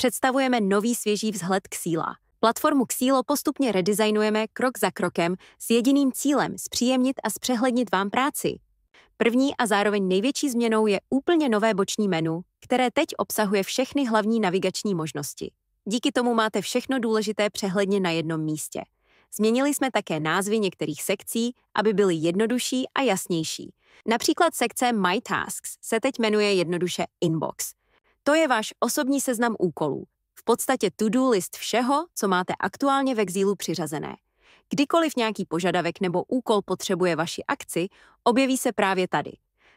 Představujeme nový svěží vzhled Xeela. Platformu Xeelo postupně redesignujeme krok za krokem s jediným cílem zpříjemnit a zpřehlednit vám práci. První a zároveň největší změnou je úplně nové boční menu, které teď obsahuje všechny hlavní navigační možnosti. Díky tomu máte všechno důležité přehledně na jednom místě. Změnili jsme také názvy některých sekcí, aby byly jednodušší a jasnější. Například sekce My Tasks se teď jmenuje jednoduše Inbox. To je váš osobní seznam úkolů. V podstatě to-do list všeho, co máte aktuálně ve Xeelu přiřazené. Kdykoliv nějaký požadavek nebo úkol potřebuje vaši akci, objeví se právě tady.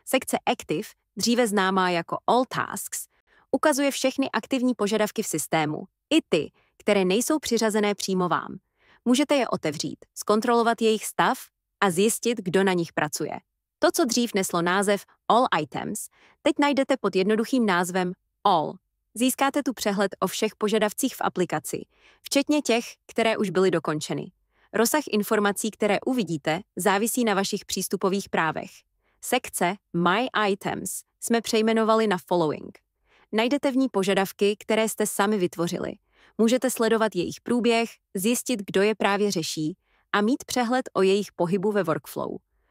Sekce Active, dříve známá jako All Tasks, ukazuje všechny aktivní požadavky v systému, i ty, které nejsou přiřazené přímo vám. Můžete je otevřít, zkontrolovat jejich stav a zjistit, kdo na nich pracuje. To, co dřív neslo název All Items, teď najdete pod jednoduchým názvem All. Získáte tu přehled o všech požadavcích v aplikaci, včetně těch, které už byly dokončeny. Rozsah informací, které uvidíte, závisí na vašich přístupových právech. Sekce My Items jsme přejmenovali na Following. Najdete v ní požadavky, které jste sami vytvořili. Můžete sledovat jejich průběh, zjistit, kdo je právě řeší a mít přehled o jejich pohybu ve workflow.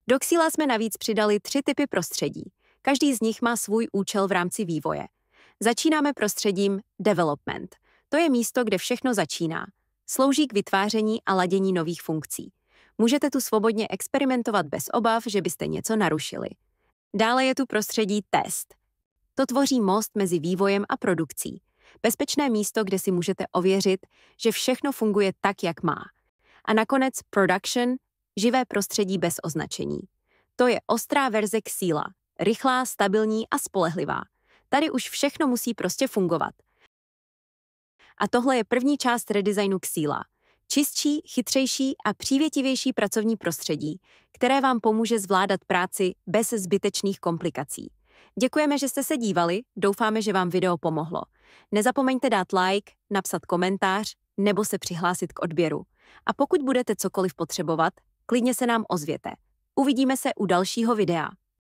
Do Xeela jsme navíc přidali 3 typy prostředí. Každý z nich má svůj účel v rámci vývoje. Začínáme prostředím Development. To je místo, kde všechno začíná. Slouží k vytváření a ladění nových funkcí. Můžete tu svobodně experimentovat bez obav, že byste něco narušili. Dále je tu prostředí Test. To tvoří most mezi vývojem a produkcí. Bezpečné místo, kde si můžete ověřit, že všechno funguje tak, jak má. A nakonec Production, živé prostředí bez označení. To je ostrá verze Xeela, rychlá, stabilní a spolehlivá. Tady už všechno musí prostě fungovat. A tohle je první část redesignu Xeela. Čistší, chytřejší a přívětivější pracovní prostředí, které vám pomůže zvládat práci bez zbytečných komplikací. Děkujeme, že jste se dívali, doufáme, že vám video pomohlo. Nezapomeňte dát like, napsat komentář nebo se přihlásit k odběru. A pokud budete cokoliv potřebovat, klidně se nám ozvěte. Uvidíme se u dalšího videa.